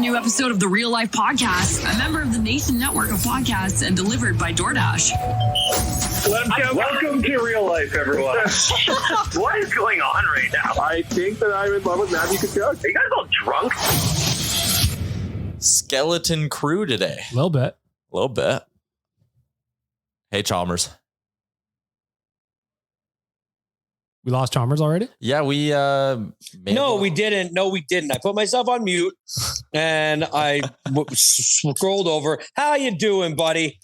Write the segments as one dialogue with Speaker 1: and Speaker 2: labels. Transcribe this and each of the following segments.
Speaker 1: new episode of the Real Life Podcast, a member of the Nation Network of podcasts and delivered by DoorDash.
Speaker 2: Welcome to Real Life, everyone. What is going on right now?
Speaker 3: I think that I'm in love with Matthew Kachuk.
Speaker 2: Are you guys all drunk?
Speaker 4: Skeleton crew today.
Speaker 5: A little bit.
Speaker 4: Hey, Chalmers.
Speaker 5: We lost Chalmers already?
Speaker 4: Yeah, we
Speaker 6: No, we didn't. I put myself on mute and I scrolled over. How you doing, buddy?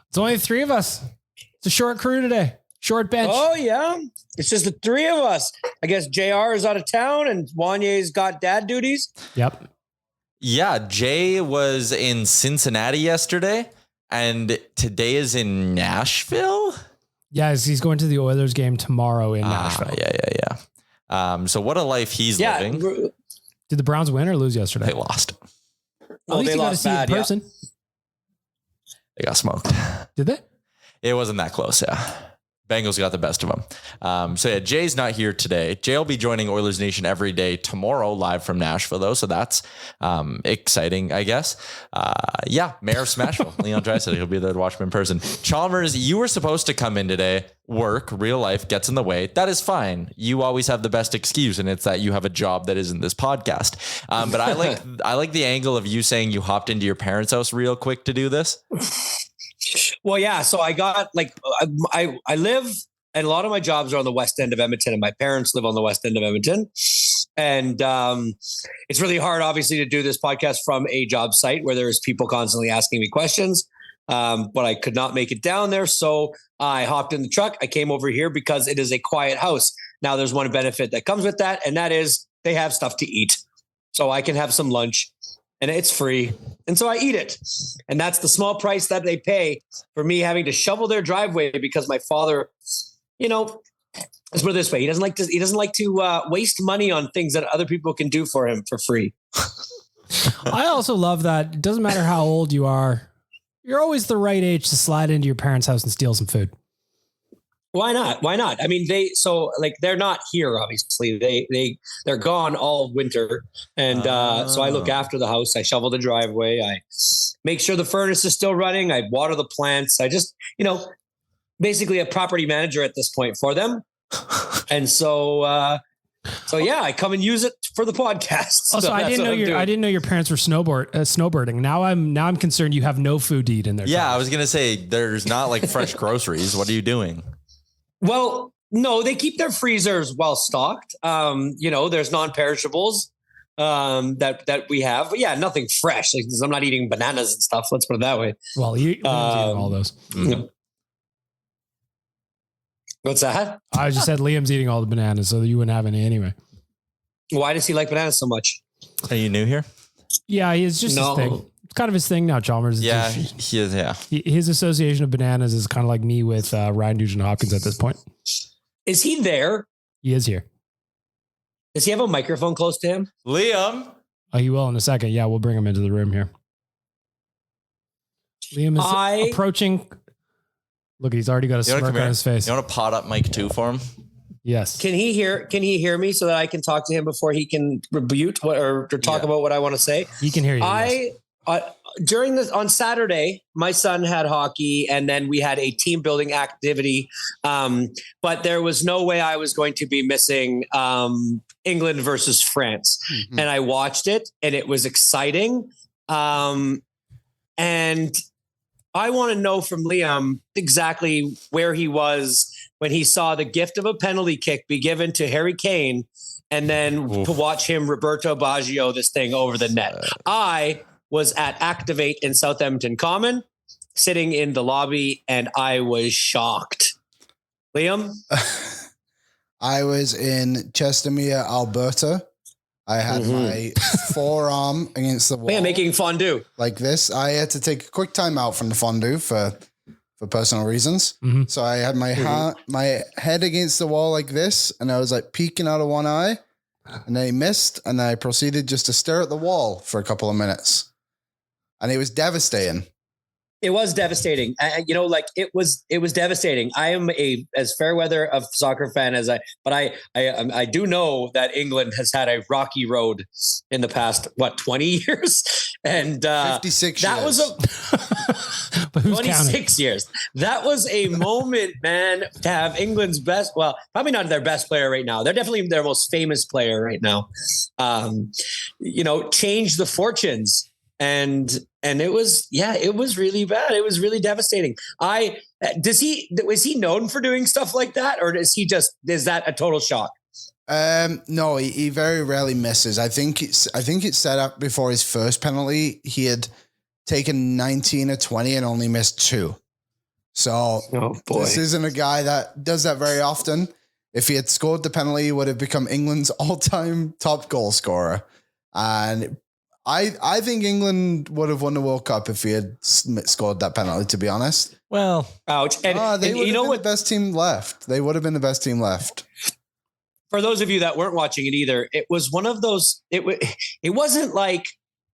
Speaker 5: It's only the three of us. It's a short crew today. Short bench.
Speaker 6: Oh, yeah. It's just the three of us. I guess JR is out of town and Wanye's got dad duties.
Speaker 5: Yep.
Speaker 4: Yeah, Jay was in Cincinnati yesterday and today is in Nashville.
Speaker 5: Yeah, he's going to the Oilers game tomorrow in Nashville.
Speaker 4: Yeah. So what a life he's living.
Speaker 5: Did the Browns win or lose yesterday?
Speaker 4: They lost.
Speaker 5: At least
Speaker 6: they
Speaker 5: you got to
Speaker 6: lost
Speaker 5: see
Speaker 6: bad,
Speaker 5: it in person.
Speaker 4: They got smoked.
Speaker 5: Did they?
Speaker 4: It wasn't that close, yeah. Bengals got the best of them. So yeah, Jay's not here today. Jay will be joining Oilers Nation every day tomorrow, live from Nashville, though. So that's exciting, I guess. Mayor of Smashville, Leon Draisaitl, he'll be there to watch him in person. Chalmers, you were supposed to come in today. Work, real life gets in the way. That is fine. You always have the best excuse, and it's that you have a job that isn't this podcast. But I like the angle of you saying you hopped into your parents' house real quick to do this.
Speaker 6: Well, yeah. So I got I live, and a lot of my jobs are on the west end of Edmonton, and my parents live on the west end of Edmonton. And it's really hard, obviously, to do this podcast from a job site where there's people constantly asking me questions. But I could not make it down there. So I hopped in the truck. I came over here because it is a quiet house. Now there's one benefit that comes with that, and that is they have stuff to eat. So I can have some lunch. And it's free. And so I eat it. And that's the small price that they pay for me having to shovel their driveway because my father, let's put it this way. He doesn't like to waste money on things that other people can do for him for free.
Speaker 5: I also love that it doesn't matter how old you are. You're always the right age to slide into your parents' house and steal some food.
Speaker 6: Why not? I mean, they're not here, obviously. They're gone all winter. And so I look after the house. I shovel the driveway. I make sure the furnace is still running. I water the plants. I just, basically a property manager at this point for them. And so I come and use it for the podcast.
Speaker 5: Also,
Speaker 6: So
Speaker 5: I didn't know your parents were snowbirding. Now I'm concerned you have no food to eat in there.
Speaker 4: Yeah, I was going to say there's not like fresh groceries. What are you doing?
Speaker 6: Well, no, they keep their freezers well stocked. There's non-perishables that we have. But yeah, nothing fresh. Like, I'm not eating bananas and stuff. Let's put it that way.
Speaker 5: Well, eating all those.
Speaker 4: Mm-hmm.
Speaker 6: What's that?
Speaker 5: I just said Liam's eating all the bananas, so you wouldn't have any anyway.
Speaker 6: Why does he like bananas so much?
Speaker 4: Are you new here?
Speaker 5: Yeah, it's just his thing. It's kind of his thing now, Chalmers.
Speaker 4: Yeah, he is. Yeah.
Speaker 5: His association of bananas is kind of like me with Ryan Nugent-Hopkins at this point.
Speaker 6: Is he there?
Speaker 5: He is here.
Speaker 6: Does he have a microphone close to him?
Speaker 4: Liam.
Speaker 5: Oh, he will in a second. Yeah, we'll bring him into the room here. Liam is approaching. Look, he's already got a smirk on his face.
Speaker 4: You want to pot up Mike 2 for him?
Speaker 5: Yes.
Speaker 6: Can he hear me so that I can talk to him before he can rebut or talk about what I want to say?
Speaker 5: He can hear you.
Speaker 6: On Saturday, my son had hockey and then we had a team building activity. But there was no way I was going to be missing England versus France. Mm-hmm. And I watched it and it was exciting. And I want to know from Liam exactly where he was when he saw the gift of a penalty kick be given to Harry Kane and then to watch him Roberto Baggio this thing over the net. I was at Activate in Southampton Common, sitting in the lobby, and I was shocked. Liam?
Speaker 7: I was in Chestermere, Alberta. I had my forearm against the wall.
Speaker 6: Man, making fondue.
Speaker 7: Like this. I had to take a quick time out from the fondue for personal reasons. Mm-hmm. So I had my head against the wall like this, and I was like peeking out of one eye, and then he missed, and I proceeded just to stare at the wall for a couple of minutes. And it was devastating.
Speaker 6: It was devastating. It was devastating. I am as fair weather of soccer fan as but I do know that England has had a rocky road in the past, 20 years? And
Speaker 7: 56
Speaker 6: that
Speaker 7: years.
Speaker 6: was
Speaker 5: But who's
Speaker 6: 26
Speaker 5: counting?
Speaker 6: years. That was a moment, man, to have England's best, well, probably not their best player right now. They're definitely their most famous player right now. Change the fortunes. And it was really bad. It was really devastating. Was he known for doing stuff like that? Or is that a total shock?
Speaker 7: No, he very rarely misses. I think it's set up before his first penalty. He had taken 19 or 20 and only missed 2. So this isn't a guy that does that very often. If he had scored the penalty, he would have become England's all-time top goal scorer. And I think England would have won the World Cup if he had scored that penalty, to be honest.
Speaker 5: Well,
Speaker 6: ouch.
Speaker 7: They would have been the best team left. They would have been the best team left.
Speaker 6: For those of you that weren't watching it either, it was one of those, it wasn't like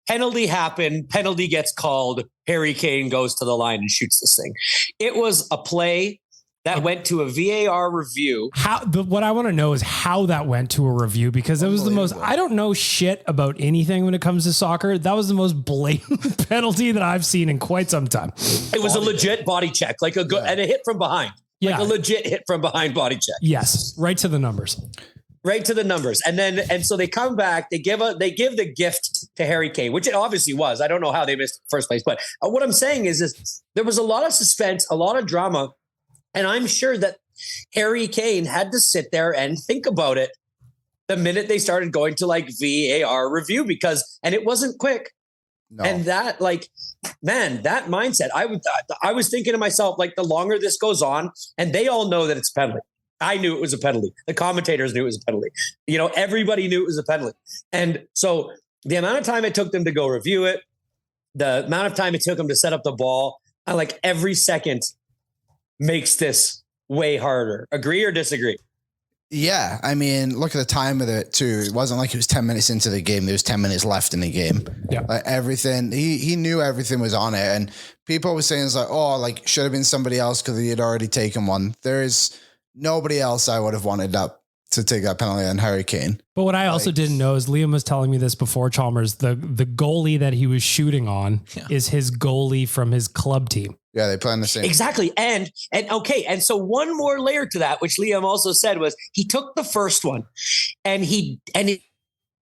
Speaker 6: penalty happened, penalty gets called, Harry Kane goes to the line and shoots this thing. It was a play that went to a VAR review.
Speaker 5: What I want to know is how that went to a review, because it was the most, I don't know shit about anything when it comes to soccer. That was the most blatant penalty that I've seen in quite some time.
Speaker 6: It was a legit body check, like and a hit from behind. Like a legit hit from behind body check.
Speaker 5: Yes. Right to the numbers.
Speaker 6: Right to the numbers. And so they come back, they give the gift to Harry Kane, which it obviously was. I don't know how they missed first place, but what I'm saying is there was a lot of suspense, a lot of drama. And I'm sure that Harry Kane had to sit there and think about it the minute they started going to like VAR review, and it wasn't quick. No. And that, that mindset, I was thinking to myself, like, the longer this goes on, and they all know that it's a penalty. I knew it was a penalty. The commentators knew it was a penalty. Everybody knew it was a penalty. And so the amount of time it took them to go review it, the amount of time it took them to set up the ball, every second makes this way harder. Agree or disagree?
Speaker 7: Yeah. I mean, look at the time of it too. It wasn't like it was 10 minutes into the game. There was 10 minutes left in the game. Yeah. Everything, he knew everything was on it. And people were saying it's should have been somebody else because he had already taken one. There is nobody else I would have wanted to take that penalty on Harry Kane.
Speaker 5: But what I also didn't know is Liam was telling me this before Chalmers, the goalie that he was shooting on is his goalie from his club team.
Speaker 7: Yeah, they play on the same.
Speaker 6: Exactly. And so one more layer to that, which Liam also said, was he took the first one and he guessed,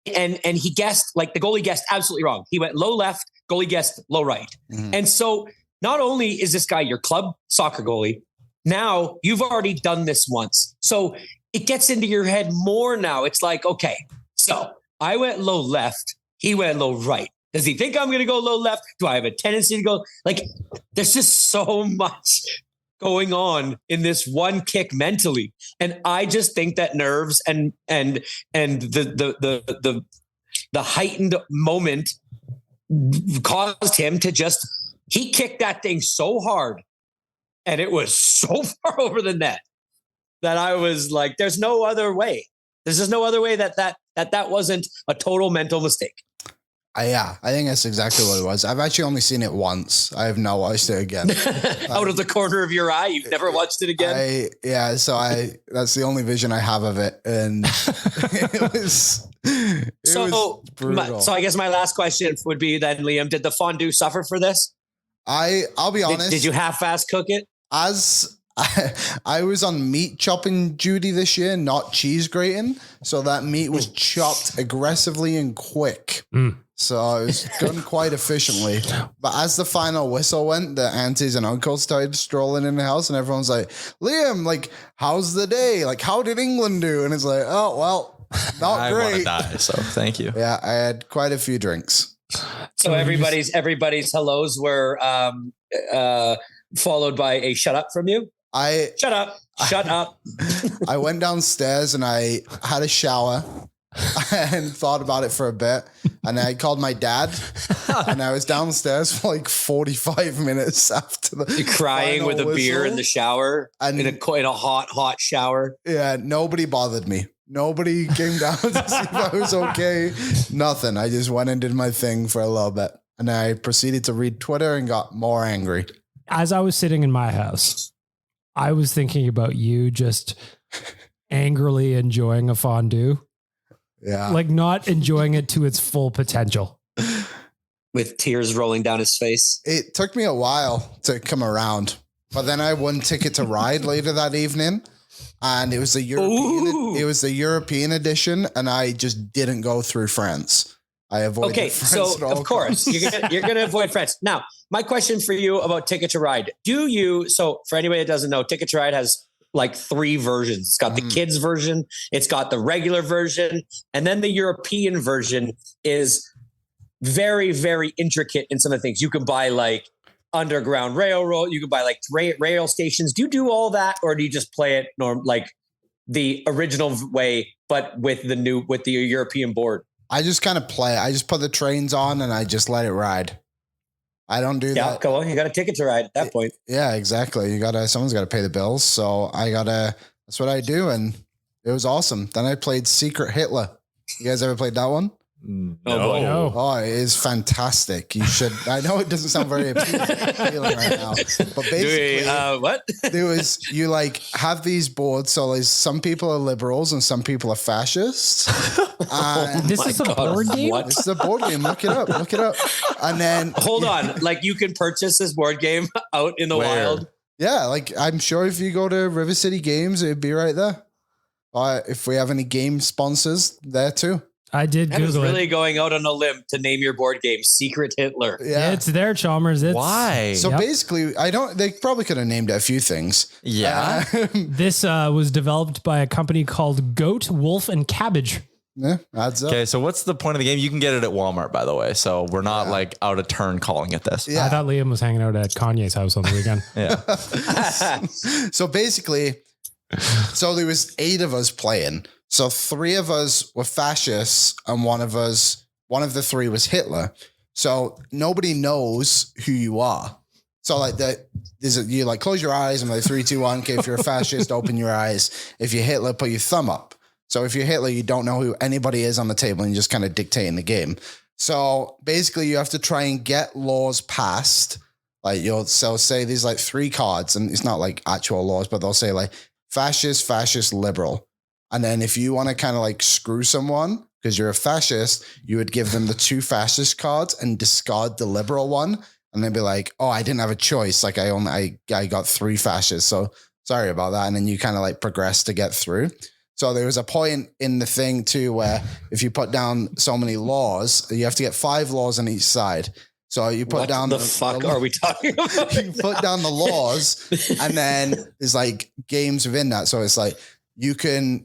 Speaker 6: the goalie guessed absolutely wrong. He went low left, goalie guessed low right. Mm-hmm. And so not only is this guy your club soccer goalie, now you've already done this once. So it gets into your head more now. It's like, okay, so I went low left, he went low right. Does he think I'm going to go low left? Do I have a tendency to go? There's just so much going on in this one kick mentally. And I just think that nerves and the heightened moment caused him to he kicked that thing so hard and it was so far over the net that I was like, there's no other way. There's just no other way that wasn't a total mental mistake.
Speaker 7: Yeah, I think that's exactly what it was. I've actually only seen it once. I have not watched it again.
Speaker 6: Out of the corner of your eye, you've never watched it again?
Speaker 7: That's the only vision I have of it. And it was brutal.
Speaker 6: So I guess my last question would be then, Liam, did the fondue suffer for this?
Speaker 7: I'll be honest.
Speaker 6: Did you half-ass cook it?
Speaker 7: I was on meat chopping duty this year, not cheese grating. So that meat was chopped aggressively and quick. So it was done quite efficiently. But as the final whistle went, the aunties and uncles started strolling in the house and everyone's like, Liam, how's the day? How did England do? And it's like, oh, well, not great. I want to
Speaker 4: die, so thank you.
Speaker 7: Yeah, I had quite a few drinks.
Speaker 6: So everybody's hellos were followed by a shut up from you? Shut up.
Speaker 7: I went downstairs and I had a shower and thought about it for a bit. And I called my dad and I was downstairs for 45 minutes after the
Speaker 6: You're crying with a whistle. Beer in the shower and in a hot shower.
Speaker 7: Yeah. Nobody bothered me. Nobody came down to see if I was okay. Nothing. I just went and did my thing for a little bit. And I proceeded to read Twitter and got more angry.
Speaker 5: As I was sitting in my house, I was thinking about you just angrily enjoying a fondue.
Speaker 7: Yeah.
Speaker 5: Like not enjoying it to its full potential.
Speaker 6: With tears rolling down his face.
Speaker 7: It took me a while to come around, but then I won Ticket to Ride later that evening. And it was the European edition, and I just didn't go through France. I avoided France.
Speaker 6: Okay, so of course you're gonna avoid France. Now, my question for you about Ticket to Ride: so for anybody that doesn't know, Ticket to Ride has like 3 versions. It's got the kids version, it's got the regular version, and then the European version is very, very intricate in some of the things. You can buy like underground railroad. You can buy like rail stations. Do you do all that, or do you just play it like the original way, but with the European board?
Speaker 7: I just kind of play. I just put the trains on and I just let it ride. I don't do that.
Speaker 6: Yeah, come on. You got a ticket to ride at that point.
Speaker 7: Yeah, exactly. Someone's got to pay the bills. So that's what I do. And it was awesome. Then I played Secret Hitler. You guys ever played that one?
Speaker 4: No.
Speaker 7: Oh, it is fantastic. You should. I know it doesn't sound very appealing right now, but basically,
Speaker 6: what?
Speaker 7: You like have these boards. So like some people are liberals and some people are fascists.
Speaker 5: This is a board game.
Speaker 6: What?
Speaker 7: This is a board game. Look it up. And then
Speaker 6: hold on, like you can purchase this board game out in the wild.
Speaker 7: Yeah, like I'm sure if you go to River City Games, it'd be right there. If we have any game sponsors there too.
Speaker 5: I did
Speaker 6: Google it. I was really
Speaker 5: it.
Speaker 6: going out on a limb to name your board game Secret Hitler.
Speaker 7: Yeah,
Speaker 5: it's there, Chalmers.
Speaker 4: Why?
Speaker 7: So basically, they probably could have named it a few things.
Speaker 4: Yeah.
Speaker 5: This was developed by a company called Goat, Wolf, and Cabbage.
Speaker 7: Yeah, adds up.
Speaker 4: Okay, so what's the point of the game? You can get it at Walmart, by the way. So we're not like out of turn calling it this.
Speaker 7: Yeah.
Speaker 5: I thought Liam was hanging out at Kanye's house on the weekend.
Speaker 4: Yeah.
Speaker 7: So basically, there was 8 of us playing. So 3 of us were fascists and one of the 3 was Hitler. So nobody knows who you are. So like you like close your eyes and like 3, 2, 1. Okay, if you're a fascist, open your eyes. If you're Hitler, put your thumb up. So if you're Hitler, you don't know who anybody is on the table and you're just kind of dictating the game. So basically you have to try and get laws passed. Like say there's like 3 cards and it's not like actual laws, but they'll say like fascist, liberal. And then if you want to kind of like screw someone because you're a fascist, you would give them the 2 fascist cards and discard the liberal one. And then be like, oh, I didn't have a choice. Like I got 3 fascists. So sorry about that. And then you kind of like progress to get through. So there was a point in the thing too, where if you put down so many laws, you have to get 5 laws on each side. So you put down
Speaker 6: the fuck are we talking about?
Speaker 7: You put down the laws and then there's like games within that. So it's like, you can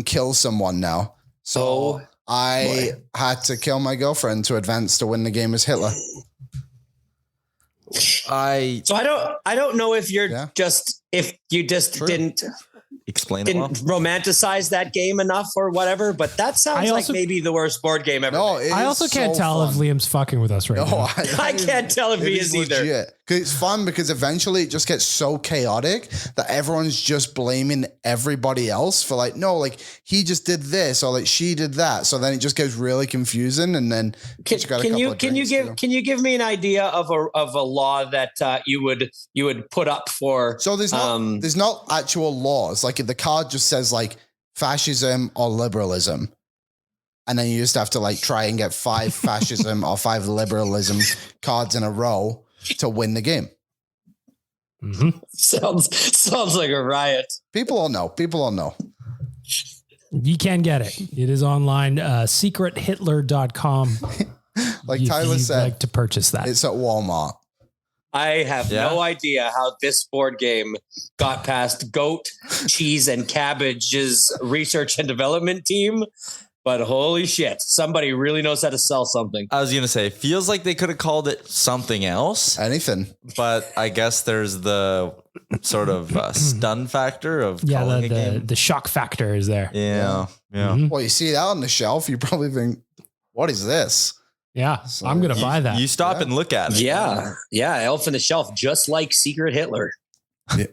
Speaker 7: kill someone now. So I had to kill my girlfriend to advance to win the game as Hitler.
Speaker 6: I don't know if you're if you just
Speaker 7: True.
Speaker 6: didn't
Speaker 4: romanticize
Speaker 6: that game enough or whatever, but that sounds like maybe the worst board game ever.
Speaker 7: No,
Speaker 5: I also can't tell if Liam's fucking with us right now.
Speaker 6: I can't tell if he is either.
Speaker 7: Because it's fun because eventually it just gets so chaotic that everyone's just blaming everybody else for like, no, like he just did this or like she did that. So then it just gets really confusing. And then
Speaker 6: can you give me an idea of a law that you would put up for?
Speaker 7: So there's not actual laws. Like the card just says like fascism or liberalism. And then you just have to like try and get 5 fascism or 5 liberalism cards in a row to win the game.
Speaker 5: Mm-hmm.
Speaker 6: Sounds like a riot.
Speaker 7: People all know.
Speaker 5: You can get it. It is online, secrethitler.com.
Speaker 7: Like Tyler said,
Speaker 5: like to purchase that.
Speaker 7: It's at Walmart.
Speaker 6: I have no idea how this board game got past Goat, Cheese, and Cabbage's research and development team. But holy shit, somebody really knows how to sell something.
Speaker 4: I was going to say, feels like they could have called it something else.
Speaker 7: Anything.
Speaker 4: But I guess there's the sort of stun factor of calling a game.
Speaker 5: The shock factor is there.
Speaker 4: Yeah.
Speaker 5: Mm-hmm.
Speaker 7: Well, you see it out on the shelf, you probably think, what is this?
Speaker 5: Yeah, so I'm going to buy that.
Speaker 4: You stop and look at it.
Speaker 6: Yeah. Elf in the Shelf, just like Secret Hitler.
Speaker 7: Yeah.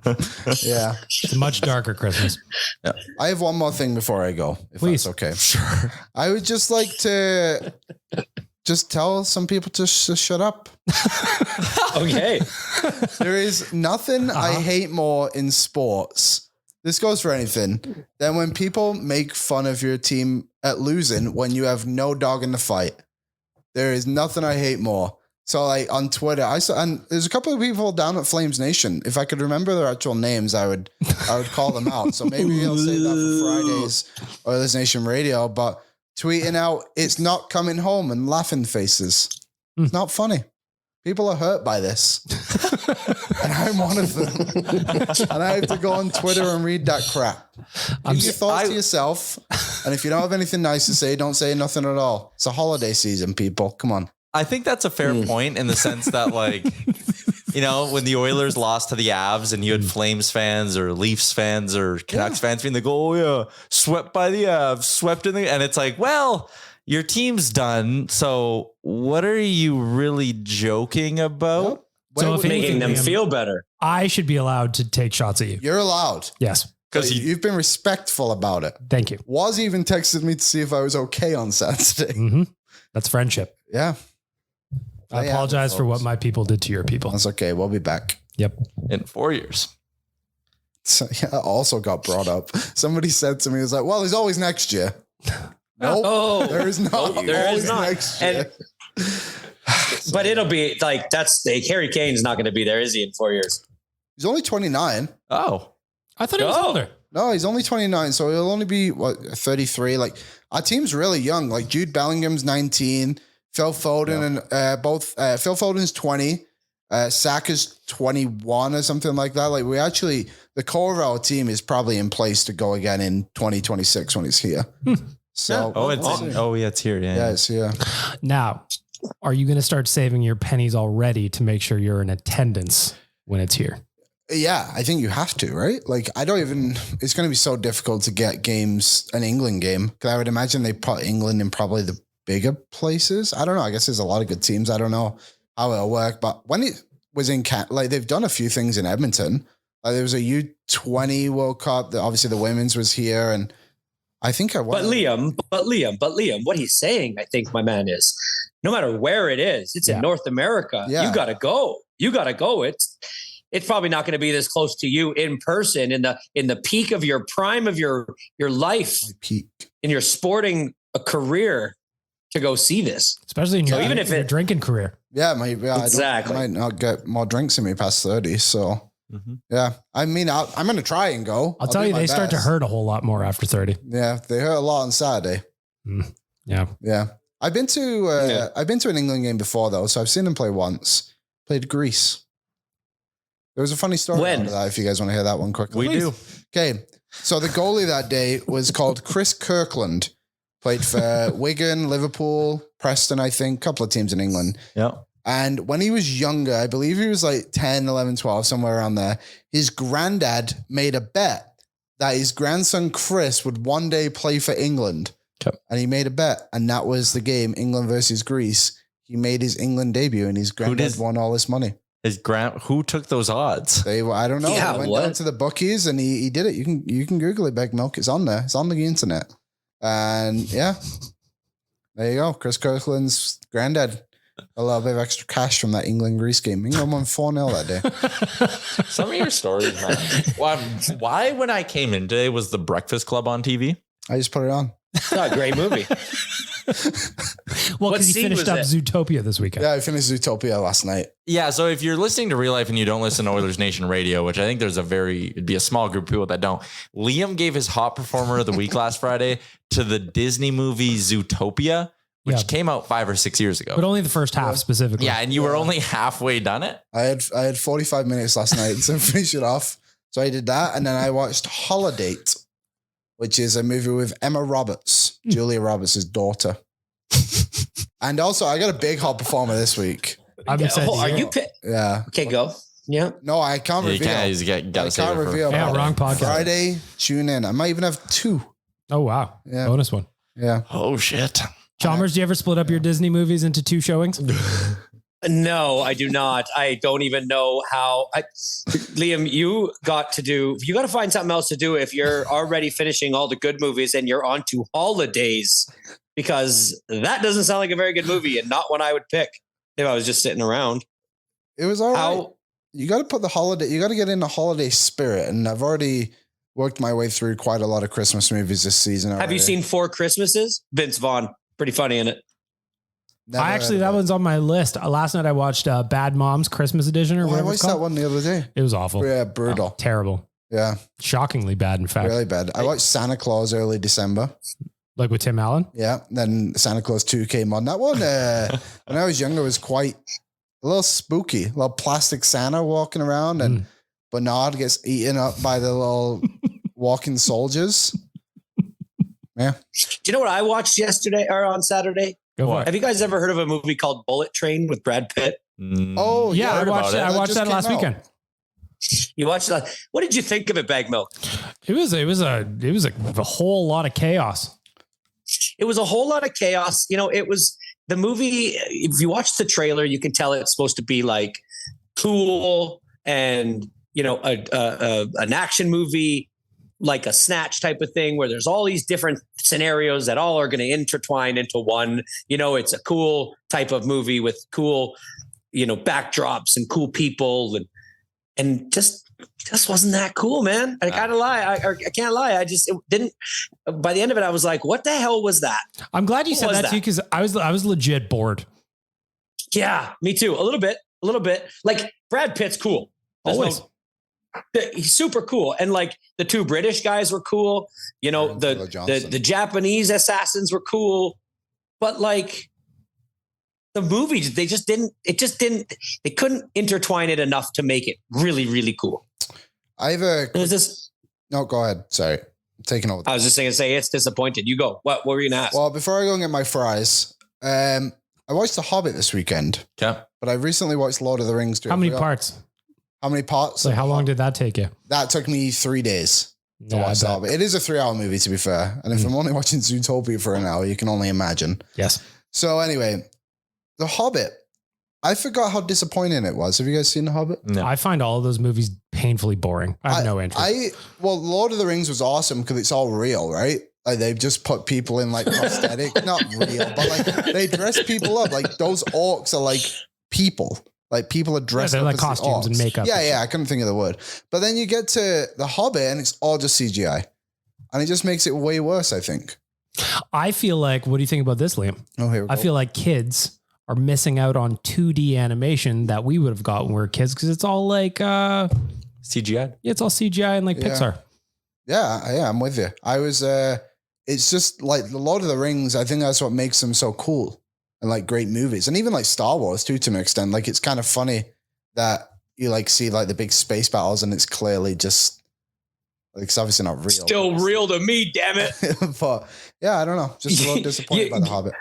Speaker 5: It's a much darker Christmas.
Speaker 7: Yeah. I have one more thing before I go, if
Speaker 5: Please.
Speaker 7: that's okay.
Speaker 4: Sure.
Speaker 7: I would just like to just tell some people to shut up.
Speaker 6: Okay.
Speaker 7: There is nothing I hate more in sports. This goes for anything than when people make fun of your team at losing when you have no dog in the fight. There is nothing I hate more. So like on Twitter, I saw, and there's a couple of people down at Flames Nation. If I could remember their actual names, I would call them out. So maybe I'll say that for Friday's Oilers Nation radio, but tweeting out, it's not coming home and laughing faces. It's not funny. People are hurt by this. And I'm one of them. And I have to go on Twitter and read that crap. Keep your thoughts to yourself. And if you don't have anything nice to say, don't say nothing at all. It's a holiday season, people. Come on.
Speaker 4: I think that's a fair point in the sense that, like, you know, when the Oilers lost to the Avs and you had Flames fans or Leafs fans or Canucks fans being like, oh, yeah, swept by the Avs, swept in the... And it's like, well, your team's done. So what are you really joking about?
Speaker 5: So if
Speaker 6: Making
Speaker 5: anything,
Speaker 6: them
Speaker 5: Liam,
Speaker 6: feel better.
Speaker 5: I should be allowed to take shots at you.
Speaker 7: You're allowed.
Speaker 5: Yes.
Speaker 7: Because you've been respectful about it.
Speaker 5: Thank you.
Speaker 7: Was even texted me to see if I was okay on Saturday.
Speaker 5: Mm-hmm. That's friendship.
Speaker 7: Yeah.
Speaker 5: I apologize for what my people did to your people.
Speaker 7: That's okay. We'll be back.
Speaker 5: Yep.
Speaker 4: In 4 years.
Speaker 7: So, yeah, also got brought up. Somebody said to me, "Was like, well, there's always next year." Nope,
Speaker 6: Oh,
Speaker 7: there is not.
Speaker 6: there
Speaker 7: always
Speaker 6: is not.
Speaker 7: next year.
Speaker 6: But it'll be like, Harry Kane's not going to be there, is he, in 4 years?
Speaker 7: He's only 29.
Speaker 4: Oh.
Speaker 5: I thought he was older.
Speaker 7: No, he's only 29, so he'll only be 33. Like our team's really young. Like Jude Bellingham's 19, Phil Foden and Phil Foden's 20, Saka's 21 or something like that. Like the core of our team is probably in place to go again in 2026 when he's here. So
Speaker 4: it's here.
Speaker 7: yeah, it's here.
Speaker 5: Now, are you going to start saving your pennies already to make sure you're in attendance when it's here?
Speaker 7: Yeah, I think you have to, right? Like, it's going to be so difficult to get games, an England game. Because I would imagine they put England in probably the bigger places. I don't know. I guess there's a lot of good teams. I don't know how it'll work. But when it was in, they've done a few things in Edmonton. Like, there was a U20 World Cup. Obviously, the women's was here. And I think But
Speaker 6: Liam, what he's saying, I think, my man, is no matter where it is, it's in North America.
Speaker 7: Yeah.
Speaker 6: You got to go. It's probably not going to be this close to you in person in the peak of your prime of your life, in your sporting career, to go see this,
Speaker 5: especially in your drinking career.
Speaker 7: Yeah,
Speaker 6: exactly.
Speaker 7: I might not get more drinks in me past 30. So yeah, I mean, I'm going to try and go.
Speaker 5: I'll tell you, they start to hurt a whole lot more after 30.
Speaker 7: Yeah, they hurt a lot on Saturday. Yeah. I've been to an England game before though, so I've seen them play once. Played Greece. There was a funny story about that, if you guys want to hear that one quickly.
Speaker 4: We do.
Speaker 7: Okay. So the goalie that day was called Chris Kirkland. Played for Wigan, Liverpool, Preston, I think, a couple of teams in England.
Speaker 4: Yeah.
Speaker 7: And when he was younger, I believe he was like 10, 11, 12, somewhere around there, his granddad made a bet that his grandson Chris would one day play for England.
Speaker 4: Okay.
Speaker 7: And he made a bet, and that was the game, England versus Greece. He made his England debut, and his granddad won all this money.
Speaker 4: Who took those odds?
Speaker 7: I don't know.
Speaker 6: Yeah,
Speaker 7: he went down to the bookies and he did it. You can Google it, Big Milk. It's on there. It's on the internet. And yeah, there you go. Chris Kirkland's granddad. A little bit of extra cash from that England-Greece game. England won 4-0 that day.
Speaker 4: Some of your stories, man. Why when I came in today was the Breakfast Club on TV?
Speaker 7: I just put it on.
Speaker 6: It's not a great movie.
Speaker 5: Well, because you finished up Zootopia this weekend.
Speaker 7: Yeah, I finished Zootopia last night.
Speaker 4: Yeah, so if you're listening to Real Life and you don't listen to Oilers Nation Radio, which I think it'd be a small group of people that don't, Liam gave his hot performer of the week last Friday to the Disney movie Zootopia, which came out 5 or 6 years ago.
Speaker 5: But only the first half specifically.
Speaker 4: Yeah, and you were only halfway done it?
Speaker 7: I had 45 minutes last night to finish it off. So I did that, and then I watched Holiday, which is a movie with Emma Roberts, Julia Roberts' daughter. And also, I got a big hot performer this week.
Speaker 5: I'm excited.
Speaker 6: Are you?
Speaker 7: Yeah.
Speaker 6: Okay, go. Yeah.
Speaker 7: No, I can't reveal.
Speaker 4: You can't reveal.
Speaker 5: Yeah, wrong podcast.
Speaker 7: Friday, tune in. I might even have 2.
Speaker 5: Oh, wow.
Speaker 7: Yeah.
Speaker 5: Bonus one.
Speaker 7: Yeah.
Speaker 4: Oh, shit.
Speaker 5: Chalmers, do you ever split up your Disney movies into 2 showings?
Speaker 6: No, I do not. I don't even know how. Liam, you got to find something else to do if you're already finishing all the good movies and you're on to holidays, because that doesn't sound like a very good movie and not one I would pick if I was just sitting around.
Speaker 7: It was all right. You got to put you got to get in the holiday spirit. And I've already worked my way through quite a lot of Christmas movies this season.
Speaker 6: Have you seen 4 Christmases? Vince Vaughn, pretty funny in it.
Speaker 5: That one's on my list. Last night I watched Bad Moms Christmas Edition or whatever.
Speaker 7: I watched that one the other day.
Speaker 5: It was awful.
Speaker 7: Yeah, brutal.
Speaker 5: Terrible.
Speaker 7: Yeah.
Speaker 5: Shockingly bad, in fact.
Speaker 7: Really bad. I watched Santa Claus early December.
Speaker 5: Like with Tim Allen?
Speaker 7: Yeah. Then Santa Claus 2 came on. That one, when I was younger, was quite a little spooky. A little plastic Santa walking around and Bernard gets eaten up by the little walking soldiers. Yeah.
Speaker 6: Do you know what I watched yesterday or on Saturday? Have you guys ever heard of a movie called Bullet Train with Brad Pitt?
Speaker 7: Oh,
Speaker 5: yeah. I watched that last weekend.
Speaker 6: You watched that? What did you think of it, Bag Milk?
Speaker 5: It was a whole lot of chaos.
Speaker 6: It was a whole lot of chaos. You know, it was the movie. If you watch the trailer, you can tell it's supposed to be like cool and, you know, an action movie, like a Snatch type of thing where there's all these different scenarios that all are going to intertwine into one. You know, it's a cool type of movie with cool, you know, backdrops and cool people and just wasn't that cool, man. I gotta lie. I can't lie. It didn't. By the end of it, I was like, "What the hell was that?"
Speaker 5: I'm glad you said that too, because I was legit bored.
Speaker 6: Yeah, me too. A little bit. Like Brad Pitt's cool.
Speaker 5: Always.
Speaker 6: He's super cool, and like the 2 British guys were cool. You know, the Japanese assassins were cool, but like the movies, they couldn't intertwine it enough to make it really, really cool.
Speaker 7: No, go ahead. Sorry. I'm taking over.
Speaker 6: I was just going to say it's disappointed. You go. What were you going to ask?
Speaker 7: Well, before I go and get my fries, I watched The Hobbit this weekend.
Speaker 4: Yeah.
Speaker 7: But I recently watched Lord of the Rings.
Speaker 5: How many parts?
Speaker 7: How many parts?
Speaker 5: So how long did that take you?
Speaker 7: That took me 3 days to watch The Hobbit. It is a 3-hour movie, to be fair. And if I'm only watching Zootopia for an hour, you can only imagine.
Speaker 5: Yes.
Speaker 7: So anyway, The Hobbit. I forgot how disappointing it was. Have you guys seen The Hobbit?
Speaker 5: No. I find all of those movies painfully boring. I have no interest.
Speaker 7: Lord of the Rings was awesome because it's all real, right? Like they've just put people in like prosthetic, not real, but like they dress people up. Like those orcs are like people. Like people are dressed up
Speaker 5: like
Speaker 7: as
Speaker 5: costumes and makeup.
Speaker 7: Yeah. I couldn't think of the word. But then you get to The Hobbit and it's all just CGI. And it just makes it way worse, I think.
Speaker 5: I feel like, what do you think about this, Liam?
Speaker 7: Oh, here we go.
Speaker 5: I feel like kids are missing out on 2D animation that we would have got when we were kids because it's all like
Speaker 4: CGI.
Speaker 5: Yeah, it's all CGI and like Pixar.
Speaker 7: Yeah, I'm with you. It's just like the Lord of the Rings. I think that's what makes them so cool and like great movies, and even like Star Wars too, to an extent. Like it's kind of funny that you like see like the big space battles, and it's clearly just like it's obviously not real.
Speaker 6: Still real to me, damn it.
Speaker 7: But yeah, I don't know. Just a little disappointed by The Hobbit.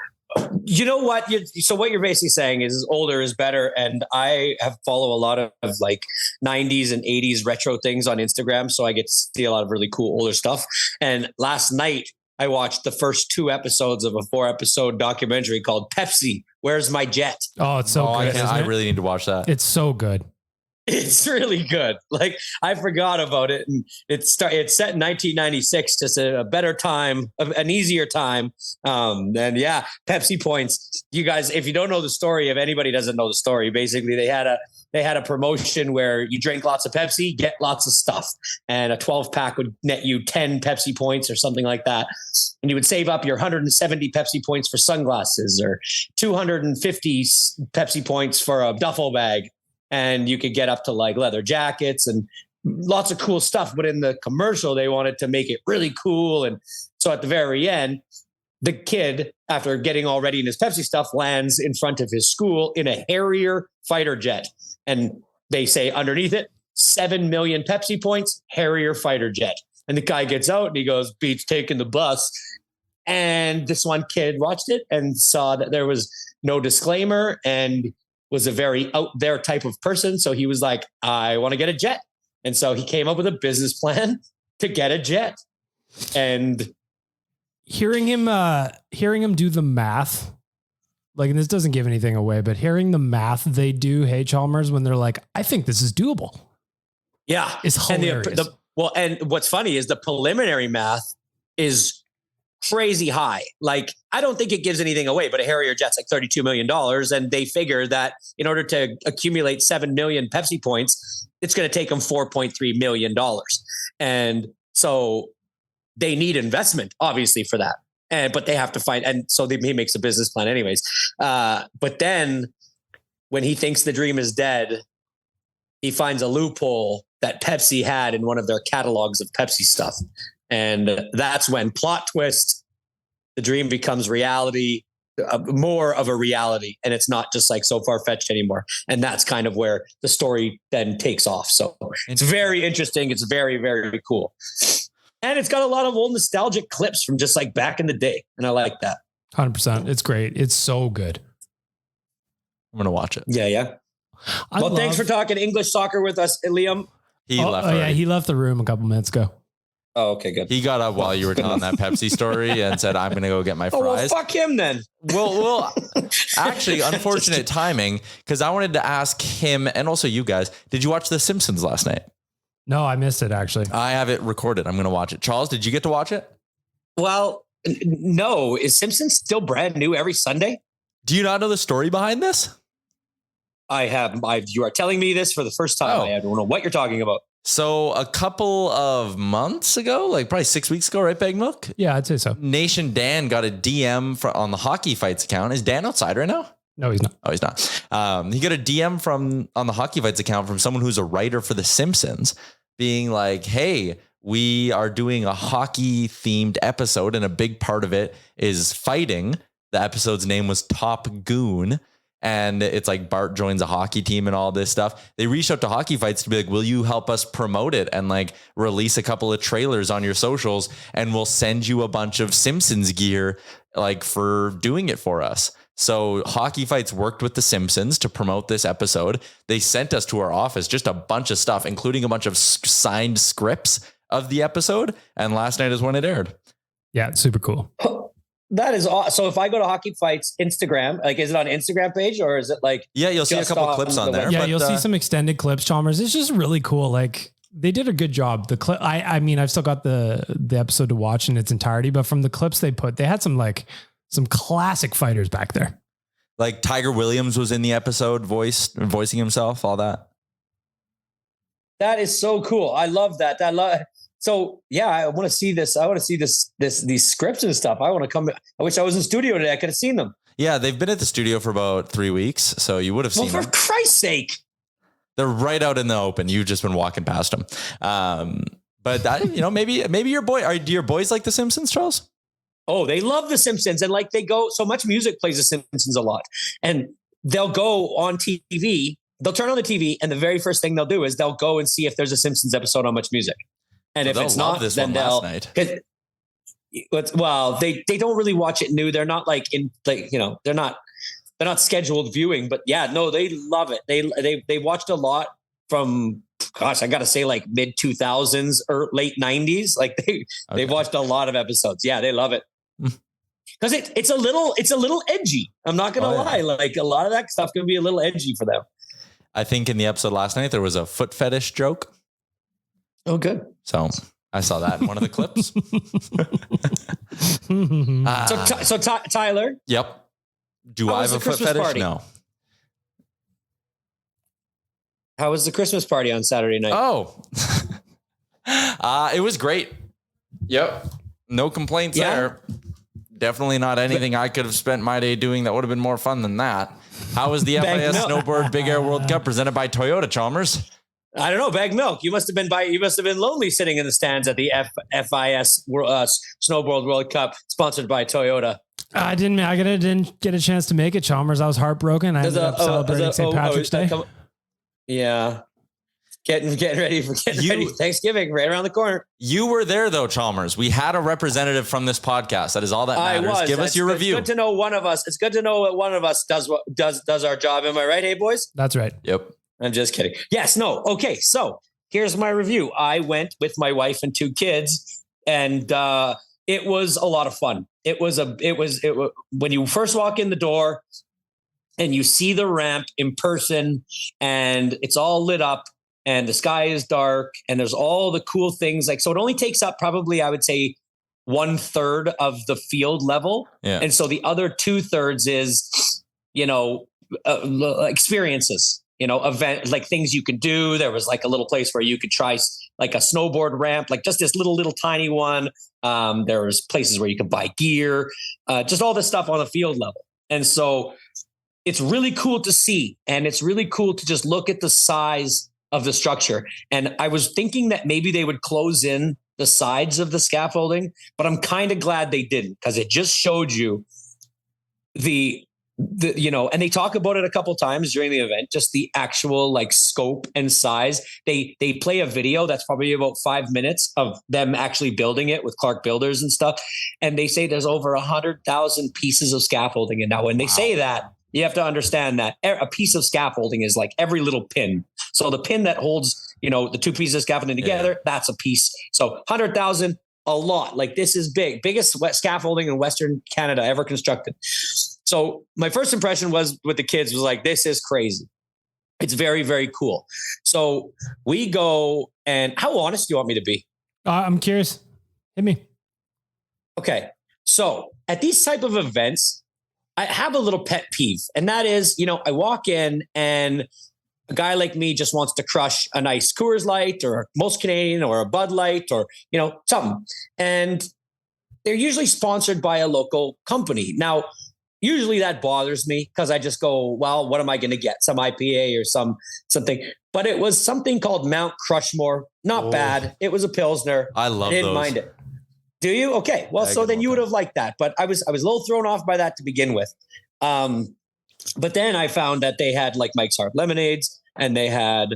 Speaker 6: You know what? So what you're basically saying is older is better. And I follow a lot of like 90s and 80s retro things on Instagram. So I get to see a lot of really cool older stuff. And last night I watched the first 2 episodes of a 4-episode documentary called Pepsi, Where's My Jet?
Speaker 5: Oh, it's so good.
Speaker 4: I really need to watch that.
Speaker 5: It's so good.
Speaker 6: It's really good. Like I forgot about it, and it's set in 1996, just a better time, an easier time. And yeah, Pepsi points. You guys, if you don't know the story, if anybody doesn't know the story, basically they had a promotion where you drink lots of Pepsi, get lots of stuff, and a 12-pack would net you 10 Pepsi points or something like that. And you would save up your 170 Pepsi points for sunglasses or 250 Pepsi points for a duffel bag. And you could get up to like leather jackets and lots of cool stuff. But in the commercial, they wanted to make it really cool. And so at the very end, the kid, after getting all ready in his Pepsi stuff, lands in front of his school in a Harrier fighter jet. And they say underneath it, 7 million Pepsi points, Harrier fighter jet. And the guy gets out and he goes, beats taking the bus. And this one kid watched it and saw that there was no disclaimer and was a very out there type of person. So he was like, I want to get a jet. And so he came up with a business plan to get a jet. And
Speaker 5: hearing him do the math, like, and this doesn't give anything away, but hearing the math they do, hey Chalmers, when they're like, I think this is doable.
Speaker 6: Yeah.
Speaker 5: It's hilarious.
Speaker 6: And what's funny is the preliminary math is crazy high. Like, I don't think it gives anything away, but a Harrier jet's like $32 million. And they figure that in order to accumulate 7 million Pepsi points, it's going to take them $4.3 million. And so they need investment, obviously, for that. But they have to find, and so he makes a business plan anyways. But then when he thinks the dream is dead, he finds a loophole that Pepsi had in one of their catalogs of Pepsi stuff. And that's when, plot twist, the dream becomes reality, more of a reality. And it's not just like so far-fetched anymore. And that's kind of where the story then takes off. So it's very interesting. It's very, very cool. And it's got a lot of old nostalgic clips from just like back in the day. And I like that.
Speaker 5: 100%. It's great. It's so good.
Speaker 4: I'm going to watch it.
Speaker 6: Yeah. Well, thanks for talking English soccer with us, Liam.
Speaker 4: He left.
Speaker 5: Yeah, he left the room a couple minutes ago.
Speaker 6: Oh, okay, good.
Speaker 4: He got up while you were telling that Pepsi story and said, I'm going to go get my fries.
Speaker 6: Oh, well, fuck him then.
Speaker 4: Well, actually, unfortunate timing, because I wanted to ask him and also you guys, did you watch The Simpsons last night?
Speaker 5: No, I missed it, actually.
Speaker 4: I have it recorded. I'm going to watch it. Charles, did you get to watch it?
Speaker 6: Well, no. Is Simpsons still brand new every Sunday?
Speaker 4: Do you not know the story behind this?
Speaker 6: I have. You are telling me this for the first time. I don't know what you're talking about.
Speaker 4: So a couple of months ago, like probably 6 weeks ago, right, Bag Milk?
Speaker 5: Yeah, I'd say so.
Speaker 4: Nation Dan got a DM on the Hockey Fights account. Is Dan outside right now?
Speaker 5: No, he's not.
Speaker 4: Oh, he's not. He got a DM on the Hockey Fights account from someone who's a writer for The Simpsons, being like, hey, we are doing a hockey themed episode and a big part of it is fighting. The episode's name was Top Goon. And it's like Bart joins a hockey team and all this stuff. They reached out to Hockey Fights to be like, will you help us promote it and like release a couple of trailers on your socials? And we'll send you a bunch of Simpsons gear like for doing it for us. So Hockey Fights worked with The Simpsons to promote this episode. They sent us to our office just a bunch of stuff, including a bunch of signed scripts of the episode. And last night is when it aired.
Speaker 5: Yeah, it's super cool.
Speaker 6: That is awesome. So if I go to Hockey Fights Instagram, like, is it on Instagram page or is it like?
Speaker 4: Yeah, you'll see a couple clips on there.
Speaker 5: Yeah, you'll see some extended clips, Chalmers. It's just really cool. Like, they did a good job. The clip, I mean, I've still got the episode to watch in its entirety, but from the clips they had some classic fighters back there.
Speaker 4: Like Tiger Williams was in the episode, voicing himself, all that.
Speaker 6: That is so cool. I love that. So yeah, I want to see this. I want to see these scripts and stuff. I want to come. I wish I was in studio today. I could have seen them. Yeah, they've been at the studio for about 3 weeks, so you would have seen them. For Christ's sake. They're right out in the open. You've just been walking past them. But that, maybe your boy, do your boys like The Simpsons, Charles? Oh, they love The Simpsons. And like so much music plays The Simpsons a lot. And they'll go on TV, they'll turn on the TV, and the very first thing they'll do is they'll go and see if there's a Simpsons episode on Much Music. And so if it's not, then they'll. Well, they don't really watch it new. They're not they're not scheduled viewing, but yeah, no, they love it. They watched a lot from, gosh, I got to say like mid 2000s or late 90s. Like they've watched a lot of episodes. Yeah, they love it. Because it's a little edgy. I'm not going to lie. Like a lot of that stuff can be a little edgy for them. I think in the episode last night, there was a foot fetish joke. Oh, good. So I saw that in one of the clips. So Tyler. Yep. Do I have a foot fetish? Party? No. How was the Christmas party on Saturday night? Oh, it was great. Yep. No complaints there. Definitely not anything I could have spent my day doing that would have been more fun than that. How was the FIS Snowboard Big Air World Cup presented by Toyota, Chalmers? I don't know. Bag Milk. You must have been lonely sitting in the stands at the FIS Snowboard World Cup sponsored by Toyota. I didn't get a chance to make it, Chalmers. I was heartbroken. I ended up celebrating St. Patrick's Day. Yeah. Getting ready for Thanksgiving right around the corner. You were there though, Chalmers. We had a representative from this podcast. That is all that matters. Give us your review. It's good to know one of us. It's good to know that one of us does our job. Am I right? Hey, boys? That's right. Yep. I'm just kidding. Yes. No. Okay. So here's my review. I went with my wife and 2 kids, and it was a lot of fun. It was when you first walk in the door and you see the ramp in person, and it's all lit up, and the sky is dark, and there's all the cool things. Like, so it only takes up probably, I would say, 1/3 of the field level.
Speaker 4: Yeah.
Speaker 6: And so the other 2/3 is, experiences, event, like things you can do. There was like a little place where you could try like a snowboard ramp, like just this little tiny one. There was places where you could buy gear, just all this stuff on the field level. And so it's really cool to see. And it's really cool to just look at the size of the structure. And I was thinking that maybe they would close in the sides of the scaffolding, but I'm kind of glad they didn't, because it just showed you the and they talk about it a couple times during the event, just the actual like scope and size. They play a video that's probably about 5 minutes of them actually building it with Clark Builders and stuff. And they say there's over 100,000 pieces of scaffolding. And now when they say that, you have to understand that a piece of scaffolding is like every little pin. So the pin that holds, the two pieces of scaffolding together, that's a piece. So 100,000, a lot. Like this is big, biggest scaffolding in Western Canada ever constructed. So my first impression was with the kids was like, this is crazy. It's very, very cool. So we go, and how honest do you want me to be?
Speaker 5: I'm curious. Hit me.
Speaker 6: Okay. So at these type of events, I have a little pet peeve, and that is, I walk in and a guy like me just wants to crush a nice Coors Light or Most Canadian or a Bud Light or, something. And they're usually sponsored by a local company. Now, usually that bothers me because I just go, well, what am I going to get? Some IPA or something. But it was something called Mount Crushmore. Not bad. It was a Pilsner.
Speaker 4: I love
Speaker 6: didn't
Speaker 4: those.
Speaker 6: mind it. Do you? Okay. Well, so then you would have liked that. But I was a little thrown off by that to begin with. But then I found that they had like Mike's Hard Lemonades, and they had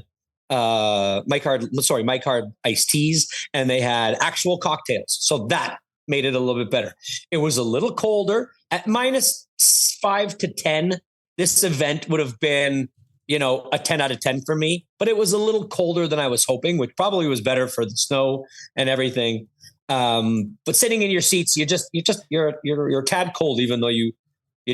Speaker 6: Mike Hard iced teas, and they had actual cocktails. So that made it a little bit better. It was a little colder at -5 to 10. This event would have been, a 10 out of 10 for me, but it was a little colder than I was hoping, which probably was better for the snow and everything. But sitting in your seats, you're a tad cold, even though you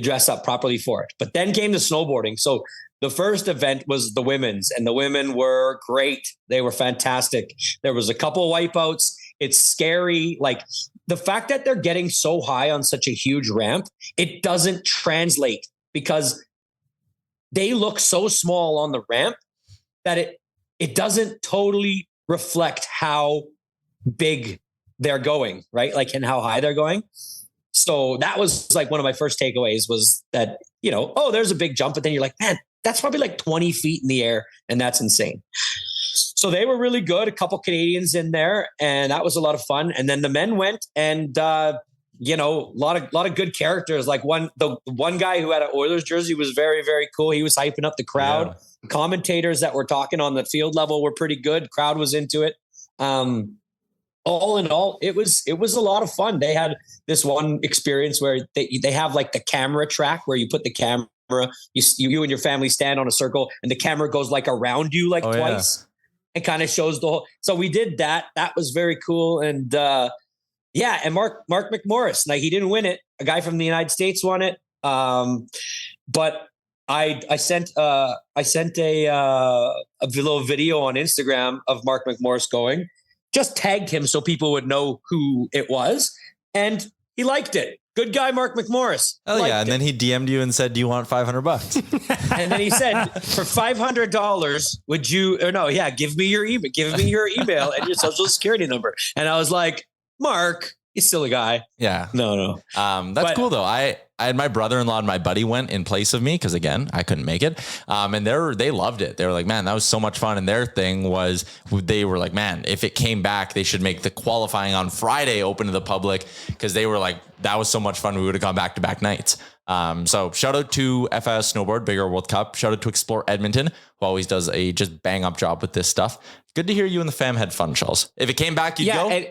Speaker 6: dress up properly for it. But then came the snowboarding. So the first event was the women's, and the women were great. They were fantastic. There was a couple wipeouts. It's scary. Like the fact that they're getting so high on such a huge ramp, it doesn't translate because they look so small on the ramp that it doesn't totally reflect how big they're going, right? Like, and how high they're going. So that was like one of my first takeaways was that, there's a big jump, but then you're like, man, that's probably like 20 feet in the air, and that's insane. So they were really good. A couple Canadians in there, and that was a lot of fun. And then the men went, and a lot of good characters. Like the one guy who had an Oilers jersey was very, very cool. He was hyping up the crowd. Yeah. Commentators that were talking on the field level were pretty good. Crowd was into it. All in all, it was a lot of fun. They had this one experience where they have like the camera track where you put the camera, you and your family stand on a circle, and the camera goes like around you like twice. Yeah. And kind of shows the whole. So we did that. That was very cool. And and Mark McMorris. Like he didn't win it. A guy from the United States won it. But I sent a little video on Instagram of Mark McMorris going. Just tagged him so people would know who it was, and he liked it. Good guy, Mark McMorris.
Speaker 4: Oh yeah, and then he DM'd you and said, "Do you want $500?"
Speaker 6: And then he said, "For $500, would you?" Or no, yeah, give me your email and your social security number. And I was like, Mark, he's still a guy.
Speaker 4: Yeah,
Speaker 6: no.
Speaker 4: That's cool though. I had my brother-in-law and my buddy went in place of me because again, I couldn't make it. And they loved it. They were like, man, that was so much fun. And their thing was they were like, man, if it came back, they should make the qualifying on Friday open to the public because they were like, that was so much fun. We would have gone back-to-back nights. So shout out to FIS Snowboard, Bigger World Cup. Shout out to Explore Edmonton, who always does a just bang up job with this stuff. Good to hear you and the fam had fun, Charles. If it came back, you'd go?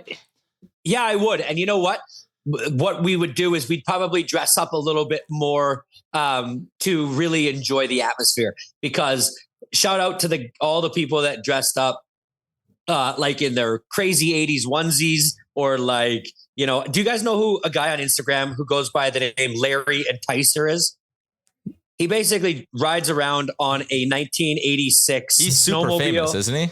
Speaker 6: Yeah, I would. And you know what? What we would do is we'd probably dress up a little bit more to really enjoy the atmosphere, because shout out to all the people that dressed up like in their crazy 80s onesies, or like, do you guys know who a guy on Instagram who goes by the name Larry Enticer is? He basically rides around on a 1986
Speaker 4: He's super
Speaker 6: snowmobile.
Speaker 4: famous, isn't he?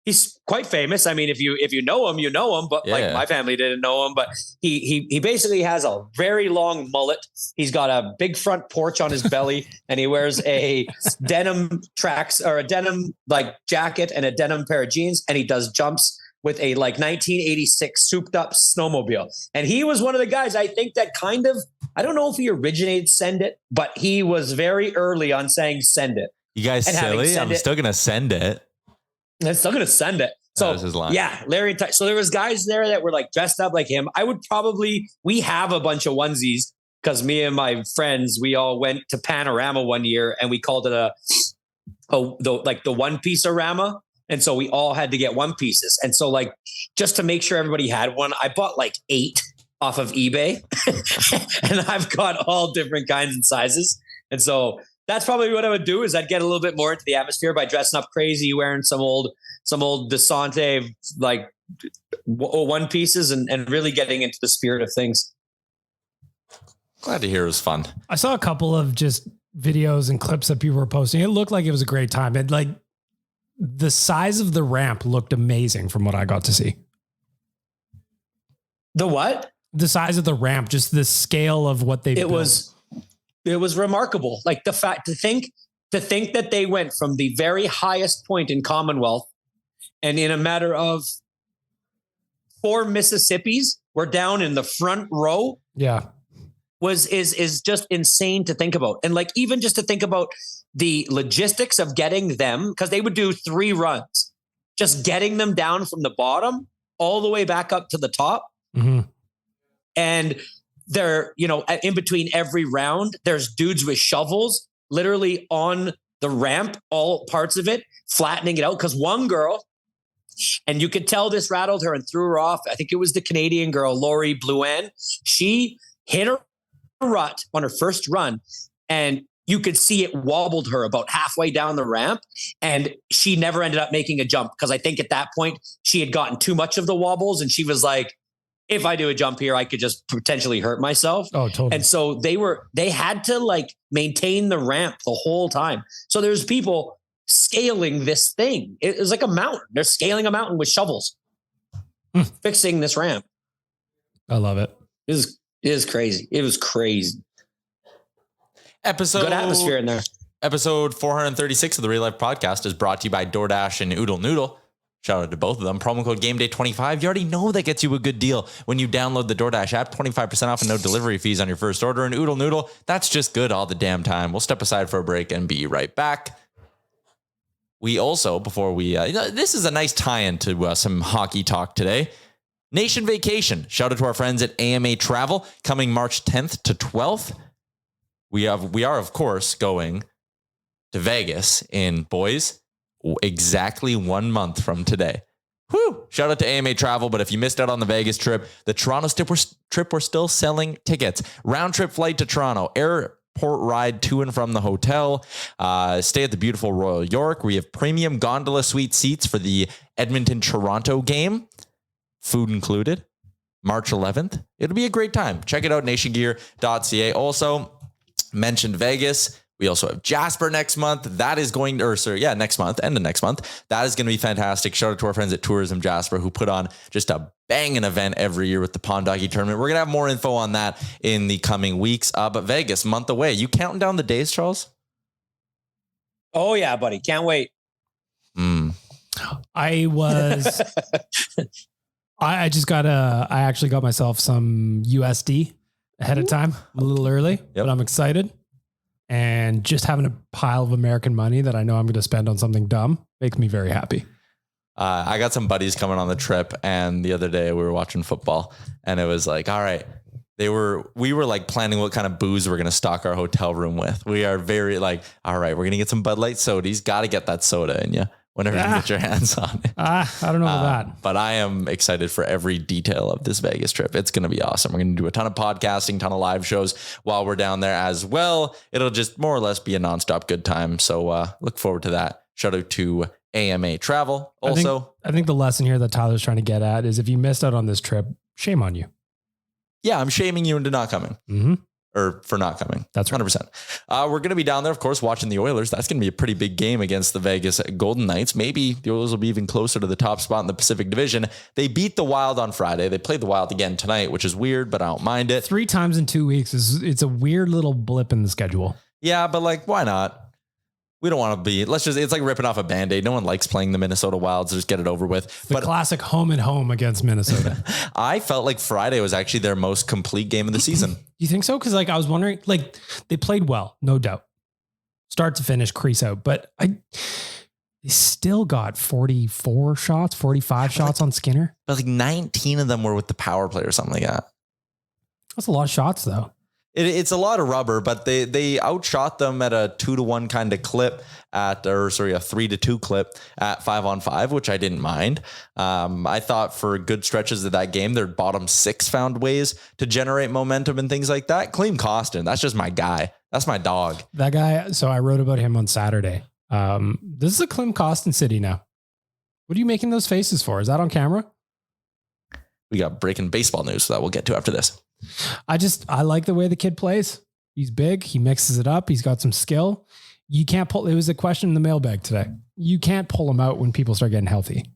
Speaker 6: he's quite famous. I mean, if you know him, you know him, but like my family didn't know him, but he basically has a very long mullet. He's got a big front porch on his belly and he wears a denim tracks or a denim like jacket and a denim pair of jeans. And he does jumps with a like 1986 souped up snowmobile. And he was one of the guys, I think, that kind of, I don't know if he originated Send It, but he was very early on saying send it.
Speaker 4: You guys silly? I'm still going to send it.
Speaker 6: I'm still going to send it. So
Speaker 4: his line.
Speaker 6: Yeah, Larry. So there was guys there that were like dressed up like him. We have a bunch of onesies because me and my friends, we all went to Panorama one year and we called it the one piece-orama. And so we all had to get one pieces. And so like, just to make sure everybody had one, I bought like 8 off of eBay and I've got all different kinds and sizes. And so that's probably what I would do is I'd get a little bit more into the atmosphere by dressing up crazy, wearing some old Desante, like one pieces and really getting into the spirit of things.
Speaker 4: Glad to hear it was fun.
Speaker 5: I saw a couple of just videos and clips that people were posting. It looked like it was a great time. It like the size of the ramp looked amazing from what I got to see.
Speaker 6: The what?
Speaker 5: The size of the ramp, just the scale of what they built.
Speaker 6: It was remarkable. Like the fact to think that they went from the very highest point in Commonwealth and in a matter of 4 Mississippis were down in the front row.
Speaker 5: Yeah.
Speaker 6: Is just insane to think about. And like, even just to think about the logistics of getting them, because they would do 3 runs, just getting them down from the bottom all the way back up to the top.
Speaker 5: Mm-hmm.
Speaker 6: And they're, in between every round, there's dudes with shovels literally on the ramp, all parts of it, flattening it out. Because one girl, and you could tell this rattled her and threw her off. I think it was the Canadian girl, Lori Blouin. She hit her rut on her first run and you could see it wobbled her about halfway down the ramp and she never ended up making a jump because I think at that point she had gotten too much of the wobbles and she was like, if I do a jump here, I could just potentially hurt myself.
Speaker 5: Oh, totally.
Speaker 6: And so they had to like maintain the ramp the whole time. So there's people scaling this thing. It was like a mountain. They're scaling a mountain with shovels, fixing this ramp.
Speaker 5: I love it.
Speaker 6: It is crazy. It was crazy. Good atmosphere in there.
Speaker 4: Episode 436 of the Real Life Podcast is brought to you by DoorDash and Oodle Noodle. Shout out to both of them. Promo code GameDay25. You already know that gets you a good deal when you download the DoorDash app. 25% off and no delivery fees on your first order. And Oodle Noodle, that's just good all the damn time. We'll step aside for a break and be right back. We also, before we, this is a nice tie-in to some hockey talk today. Nation Vacation. Shout out to our friends at AMA Travel coming March 10th to 12th. We are, of course, going to Vegas in, boys, exactly 1 month from today. Whew! Shout out to AMA Travel, but if you missed out on the Vegas trip, the Toronto trip, we're still selling tickets. Round trip flight to Toronto, airport ride to and from the hotel, stay at the beautiful Royal York. We have premium gondola suite seats for the Edmonton-Toronto game, food included, March 11th. It'll be a great time. Check it out, nationgear.ca. Also, mentioned Vegas. We also have Jasper next month. That is going to, next month, end of next month. That is going to be fantastic. Shout out to our friends at Tourism Jasper who put on just a banging event every year with the Pond Doggy Tournament. We're going to have more info on that in the coming weeks. But Vegas, month away. You counting down the days, Charles?
Speaker 6: Oh, yeah, buddy. Can't wait.
Speaker 5: I was... I actually got myself some USD ahead of time, a little early, but I'm excited. And just having a pile of American money that I know I'm going to spend on something dumb makes me very happy.
Speaker 4: I got some buddies coming on the trip, and the other day we were watching football, and it was like, all right, we were like planning what kind of booze we're going to stock our hotel room with. We are very like, all right, we're going to get some Bud Light sodas. Got to get that soda in you whenever you can get your hands on it.
Speaker 5: I don't know about that.
Speaker 4: But I am excited for every detail of this Vegas trip. It's going to be awesome. We're going to do a ton of podcasting, ton of live shows while we're down there as well. It'll just more or less be a nonstop good time. So look forward to that. Shout out to AMA Travel. Also,
Speaker 5: I think the lesson here that Tyler's trying to get at is if you missed out on this trip, shame on you.
Speaker 4: Yeah, I'm shaming you into not coming.
Speaker 5: Mm-hmm.
Speaker 4: or for not coming.
Speaker 5: That's right.
Speaker 4: 100%. We're going to be down there, of course, watching the Oilers. That's going to be a pretty big game against the Vegas Golden Knights. Maybe the Oilers will be even closer to the top spot in the Pacific Division. They beat the Wild on Friday. They played the Wild again tonight, which is weird, but I don't mind it.
Speaker 5: 3 times in 2 weeks it's a weird little blip in the schedule.
Speaker 4: Yeah, but like, why not? We don't want to be, it's like ripping off a Band-Aid. No one likes playing the Minnesota Wild, so just get it over with.
Speaker 5: The classic home and home against Minnesota.
Speaker 4: I felt like Friday was actually their most complete game of the season.
Speaker 5: You think so? Because like I was wondering, like they played well, no doubt. Start to finish, crease out. But they still got 45 shots on Skinner.
Speaker 4: But like 19 of them were with the power play or something like that.
Speaker 5: That's a lot of shots though.
Speaker 4: It's a lot of rubber, but they outshot them at a 2-1 kind of clip a 3-2 clip at 5-on-5, which I didn't mind. I thought for good stretches of that game, their bottom 6 found ways to generate momentum and things like that. Klim Kostin, that's just my guy. That's my dog.
Speaker 5: That guy. So I wrote about him on Saturday. This is a Klim Kostin city now. What are you making those faces for? Is that on camera?
Speaker 4: We got breaking baseball news that we'll get to after this.
Speaker 5: I like the way the kid plays. He's big. He mixes it up. He's got some skill. You can't pull. It was a question in the mailbag today. You can't pull him out when people start getting healthy.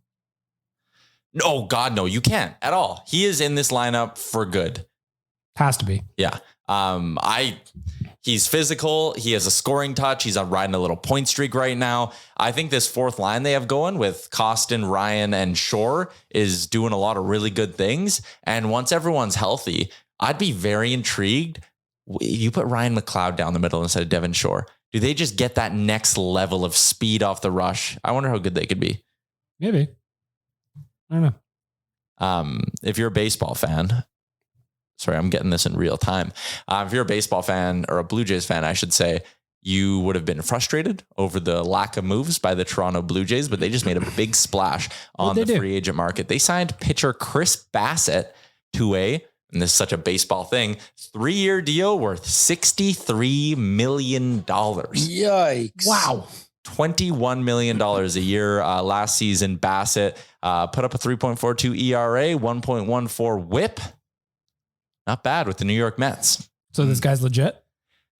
Speaker 4: No, God, no, you can't at all. He is in this lineup for good.
Speaker 5: Has to be.
Speaker 4: Yeah. He's physical. He has a scoring touch. He's riding a little point streak right now. I think this fourth line they have going with Kostin, Ryan, and Shore is doing a lot of really good things. And once everyone's healthy, I'd be very intrigued. You put Ryan McLeod down the middle instead of Devin Shore. Do they just get that next level of speed off the rush? I wonder how good they could be.
Speaker 5: Maybe. I don't know.
Speaker 4: If you're a baseball fan, sorry, I'm getting this in real time. If you're a baseball fan or a Blue Jays fan, I should say, you would have been frustrated over the lack of moves by the Toronto Blue Jays, but they just made a big splash on the free agent market. They signed pitcher Chris Bassett to and this is such a baseball thing, 3-year deal worth $63 million.
Speaker 6: Yikes.
Speaker 5: Wow.
Speaker 4: $21 million a year. Last season, Bassett put up a 3.42 ERA, 1.14 whip. Not bad with the New York Mets.
Speaker 5: So this guy's legit?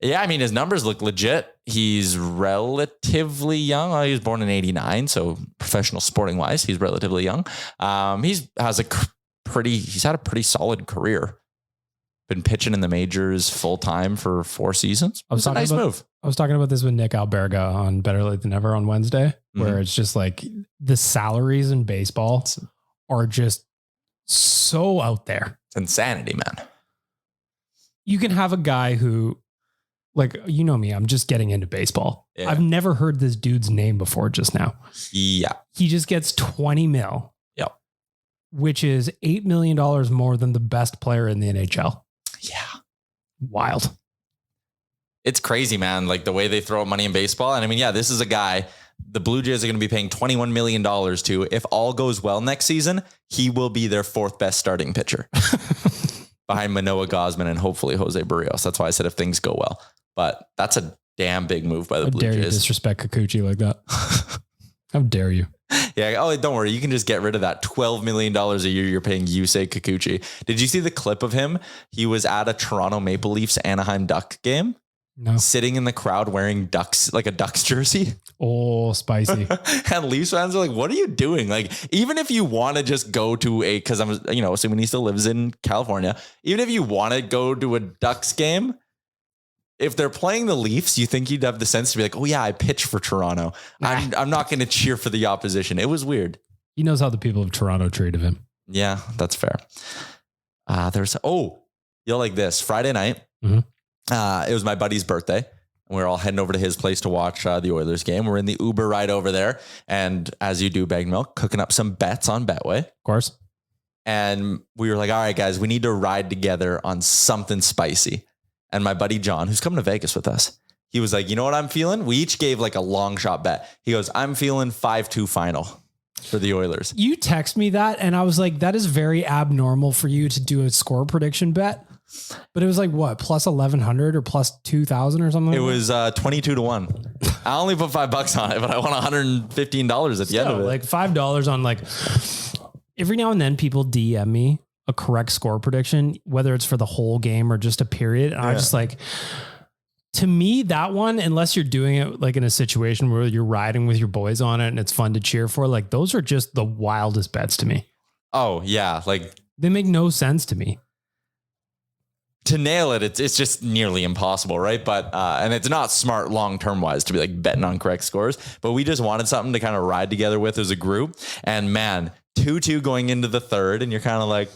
Speaker 4: Yeah, I mean, his numbers look legit. He's relatively young. He was born in 89, so professional sporting wise, he's relatively young. He's had a pretty solid career. Been pitching in the majors full time for 4 seasons. It was a nice move.
Speaker 5: I was talking about this with Nick Alberga on Better Late Than Never on Wednesday, where it's just like the salaries in baseball are just so out there.
Speaker 4: It's insanity, man.
Speaker 5: You can have a guy who, like, you know me, I'm just getting into baseball. Yeah. I've never heard this dude's name before just now.
Speaker 4: Yeah.
Speaker 5: He just gets 20 mil.
Speaker 4: Yep.
Speaker 5: Which is $8 million more than the best player in the NHL.
Speaker 4: Yeah.
Speaker 5: Wild.
Speaker 4: It's crazy, man. Like the way they throw money in baseball. And I mean, yeah, this is a guy the Blue Jays are going to be paying $21 million to. If all goes well next season, he will be their 4th best starting pitcher behind Manoah Gosman and hopefully Jose Barrios. That's why I said if things go well, but that's a damn big move by the Blue Jays.
Speaker 5: How dare you disrespect Kikuchi like that? How dare you?
Speaker 4: Yeah. Oh, don't worry. You can just get rid of that $12 million a year you're paying Yusei Kikuchi. Did you see the clip of him? He was at a Toronto Maple Leafs Anaheim Duck game.
Speaker 5: No.
Speaker 4: Sitting in the crowd wearing Ducks, like a Ducks jersey.
Speaker 5: Oh, spicy.
Speaker 4: And Leafs fans are like, what are you doing? Like, even if you want to just go to cause I'm, assuming he still lives in California, even if you want to go to a Ducks game, if they're playing the Leafs, you think you'd have the sense to be like, oh yeah, I pitch for Toronto. I'm not going to cheer for the opposition. It was weird.
Speaker 5: He knows how the people of Toronto treated him.
Speaker 4: Yeah, that's fair. You'll like this Friday night.
Speaker 5: Mm-hmm.
Speaker 4: It was my buddy's birthday. And we're all heading over to his place to watch the Oilers game. We're in the Uber ride over there. And as you do, Bag Milk, cooking up some bets on Betway.
Speaker 5: Of course.
Speaker 4: And we were like, all right, guys, we need to ride together on something spicy. And my buddy John, who's coming to Vegas with us, he was like, you know what I'm feeling? We each gave like a long shot bet. He goes, I'm feeling 5-2 final for the Oilers.
Speaker 5: You text me that and I was like, that is very abnormal for you to do a score prediction bet. But it was like what, plus 1,100 or plus 2,000 or something?
Speaker 4: It was 22-1. I only put $5 on it, but I won $115 at the end of it.
Speaker 5: Like $5 on, like, every now and then people DM me a correct score prediction, whether it's for the whole game or just a period. And I just like, to me, that one, unless you're doing it like in a situation where you're riding with your boys on it and it's fun to cheer for, like those are just the wildest bets to me.
Speaker 4: Oh yeah. Like
Speaker 5: they make no sense to me.
Speaker 4: To nail it, it's just nearly impossible, right? But and it's not smart long-term wise to be like betting on correct scores, but we just wanted something to kind of ride together with as a group. And man, 2-2 going into the third, and you're kind of like,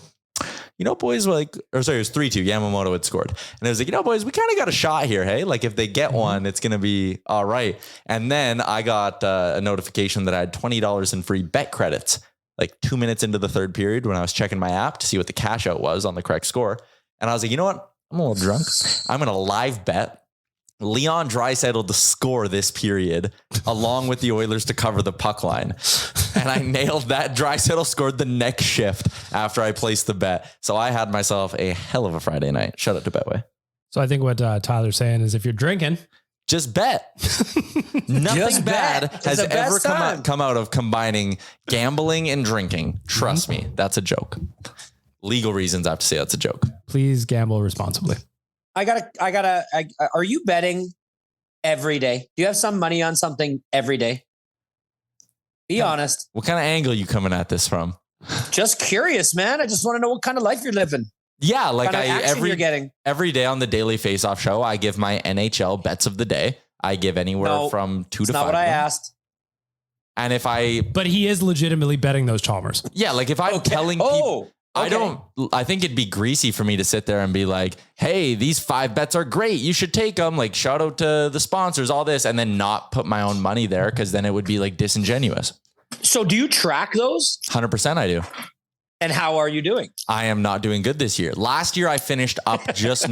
Speaker 4: you know, boys, like, or sorry, it was 3-2. Yamamoto had scored. And it was like, you know, boys, we kind of got a shot here. Hey, like if they get one, it's going to be all right. And then I got a notification that I had $20 in free bet credits, like 2 minutes into the third period when I was checking my app to see what the cash out was on the correct score. And I was like, you know what? I'm a little drunk. I'm going to live bet Leon Draisaitl to score this period along with the Oilers to cover the puck line. And I nailed that. Draisaitl scored the next shift after I placed the bet. So I had myself a hell of a Friday night. Shout out to Betway.
Speaker 5: So I think what Tyler's saying is if you're drinking,
Speaker 4: just bet. Nothing
Speaker 6: Just
Speaker 4: bad
Speaker 6: bet.
Speaker 4: has
Speaker 6: It's the
Speaker 4: ever
Speaker 6: best
Speaker 4: come out of combiting gambling and drinking. Trust me, that's a joke. Legal reasons I have to say that's a joke.
Speaker 5: please gamble responsibly.
Speaker 6: Are you betting every day? Do you have some money on something every day? Be honest.
Speaker 4: What kind of angle are you coming at this from?
Speaker 6: Just curious, man. I just want to know what kind of life you're living.
Speaker 4: Yeah, like
Speaker 6: What kind of action you're getting.
Speaker 4: every day on the Daily Face-Off show, I give my NHL bets of the day. I give anywhere from 2 to 5.
Speaker 6: That's not what I asked.
Speaker 4: And
Speaker 5: But he is legitimately betting those Chalmers.
Speaker 4: yeah, like if I'm telling people,
Speaker 6: okay.
Speaker 4: I think it'd be greasy for me to sit there and be like, hey, these 5 bets are great. You should take them. Like shout out to the sponsors, all this, and then not put my own money there. Cause then it would be like disingenuous.
Speaker 6: So do you track those?
Speaker 4: 100% I do.
Speaker 6: And how are you doing?
Speaker 4: I am not doing good this year. Last year I finished up just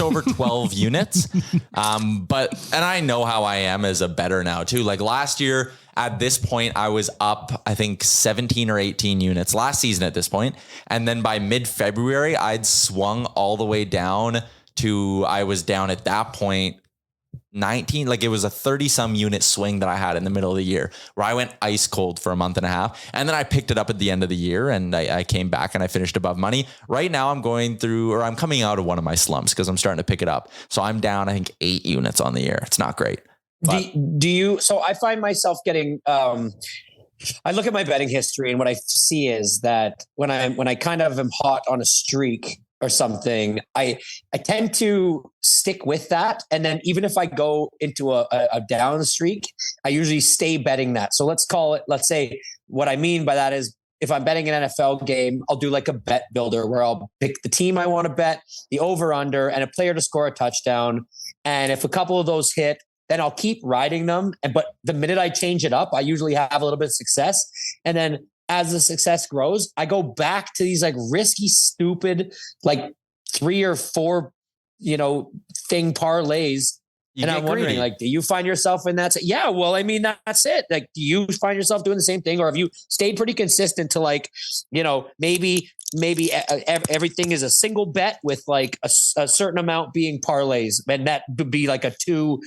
Speaker 4: over 12 units. And I know how I am as a bettor now too. Like last year at this point, I was up, I think 17 or 18 units last season at this point. And then by mid-February, I'd swung all the way down to, I was down at that point 19, like it was a 30 some unit swing that I had in the middle of the year where I went ice cold for a month and a half. And then I picked it up at the end of the year and I came back and I finished above money. Right now I'm I'm coming out of one of my slumps because I'm starting to pick it up. So I'm down, I think 8 units on the year. It's not great.
Speaker 6: So I find myself getting, I look at my betting history and what I see is that when I kind of am hot on a streak or something, I tend to stick with that. And then even if I go into a down streak, I usually stay betting that. So let's say what I mean by that is if I'm betting an NFL game, I'll do like a bet builder where I'll pick the team I want to bet, the over under, and a player to score a touchdown. And if a couple of those hit, then I'll keep riding them. But the minute I change it up, I usually have a little bit of success. And then as the success grows, I go back to these like risky, stupid, like 3 or 4, thing parlays. And I'm wondering, like, do you find yourself in that? Yeah, well, I mean, that's it. Like, do you find yourself doing the same thing, or have you stayed pretty consistent to like, maybe everything is a single bet with like a certain amount being parlays, and that would be like a two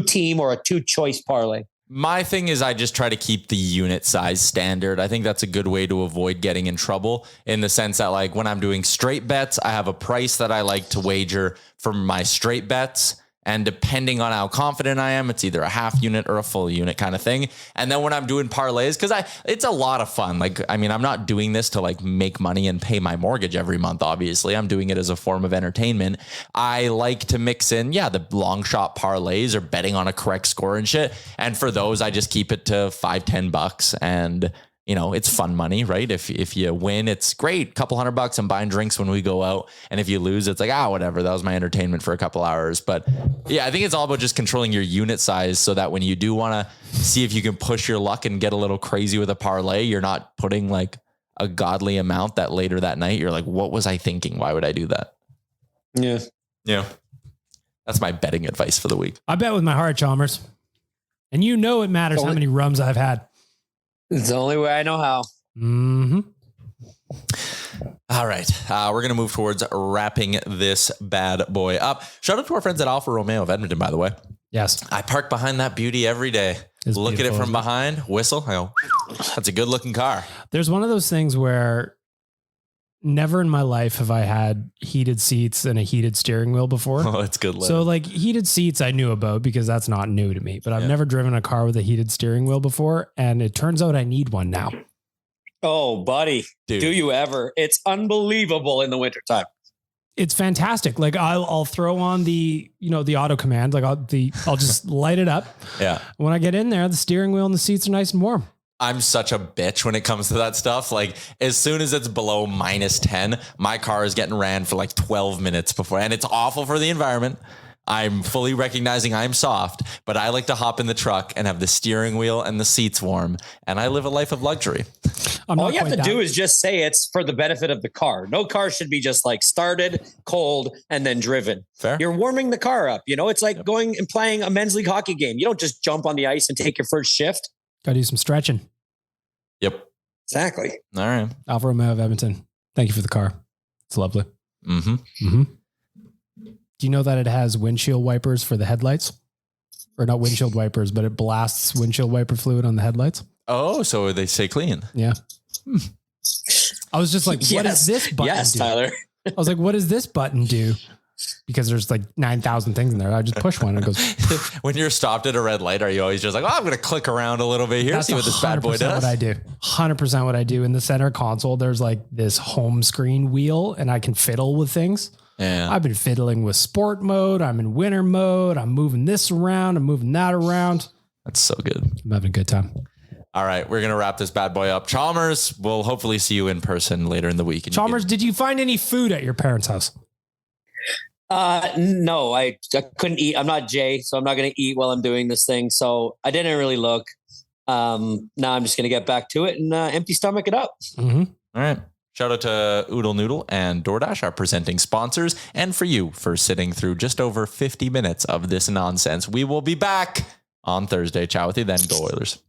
Speaker 6: team or a 2 choice parlay.
Speaker 4: My thing is I just try to keep the unit size standard. I think that's a good way to avoid getting in trouble in the sense that like when I'm doing straight bets, I have a price that I like to wager for my straight bets. And depending on how confident I am, it's either a half unit or a full unit kind of thing. And then when I'm doing parlays, because it's a lot of fun. Like, I mean, I'm not doing this to like make money and pay my mortgage every month. Obviously, I'm doing it as a form of entertainment. I like to mix in, the long shot parlays or betting on a correct score and shit. And for those, I just keep it to $5-10 and it's fun money, right? If you win, it's great. Couple $100, I'm buying drinks when we go out. And if you lose, it's like, whatever. That was my entertainment for a couple hours. But yeah, I think it's all about just controlling your unit size so that when you do want to see if you can push your luck and get a little crazy with a parlay, you're not putting like a godly amount that later that night, you're like, what was I thinking? Why would I do that?
Speaker 6: Yeah.
Speaker 4: Yeah. That's my betting advice for the week.
Speaker 5: I bet with my heart, Chalmers. And it matters how many rums I've had.
Speaker 6: It's the only way I know how.
Speaker 5: Mm-hmm.
Speaker 4: All right. We're going to move towards wrapping this bad boy up. Shout out to our friends at Alfa Romeo of Edmonton, by the way.
Speaker 5: Yes.
Speaker 4: I park behind that beauty every day. Look at it from behind, whistle. I go, that's a good looking car.
Speaker 5: There's one of those things where never in my life have I had heated seats and a heated steering wheel before.
Speaker 4: Oh, it's good.
Speaker 5: So like heated seats I knew about because that's not new to me, but I've never driven a car with a heated steering wheel before. And it turns out I need one now.
Speaker 6: Oh, buddy. Dude. Do you ever? It's unbelievable in the wintertime.
Speaker 5: It's fantastic. Like I'll throw on the auto command, like I'll just light it up.
Speaker 4: Yeah.
Speaker 5: When I get in there, the steering wheel and the seats are nice and warm.
Speaker 4: I'm such a bitch when it comes to that stuff. Like as soon as it's below -10, my car is getting ran for like 12 minutes before. And it's awful for the environment. I'm fully recognizing I'm soft, but I like to hop in the truck and have the steering wheel and the seats warm. And I live a life of luxury.
Speaker 6: All you have to do is just say it's for the benefit of the car. No car should be just like started, cold, and then driven.
Speaker 4: Fair.
Speaker 6: You're warming the car up. It's like going and playing a men's league hockey game. You don't just jump on the ice and take your first shift.
Speaker 5: Got to do some stretching.
Speaker 4: Yep.
Speaker 6: Exactly.
Speaker 4: All right.
Speaker 5: Alfa Romeo of Edmonton. Thank you for the car. It's lovely.
Speaker 4: Mm-hmm.
Speaker 5: Mm-hmm. Do you know that it has windshield wipers for the headlights? Or not windshield wipers, but it blasts windshield wiper fluid on the headlights?
Speaker 4: Oh, so they stay clean.
Speaker 5: Yeah. I was just like, what does this button do?
Speaker 6: Tyler.
Speaker 5: I was like, what does this button do? Because there's like 9,000 things in there. I just push one and it goes.
Speaker 4: When you're stopped at a red light, are you always just like, I'm going to click around a little bit here, see what this bad boy does?
Speaker 5: What I do. 100% what I do. In the center console, there's like this home screen wheel and I can fiddle with things.
Speaker 4: Yeah.
Speaker 5: I've been fiddling with sport mode. I'm in winter mode. I'm moving this around. I'm moving that around.
Speaker 4: That's so good.
Speaker 5: I'm having a good time.
Speaker 4: All right. We're going to wrap this bad boy up. Chalmers, we'll hopefully see you in person later in the week.
Speaker 5: Chalmers, did you find any food at your parents' house?
Speaker 6: No, I couldn't eat. I'm not Jay, so I'm not going to eat while I'm doing this thing. So I didn't really look. Now I'm just going to get back to it and empty stomach it up.
Speaker 5: Mm-hmm.
Speaker 4: All right. Shout out to Oodle Noodle and DoorDash, our presenting sponsors, and for you for sitting through just over 50 minutes of this nonsense. We will be back on Thursday. Ciao with you then. Go Oilers.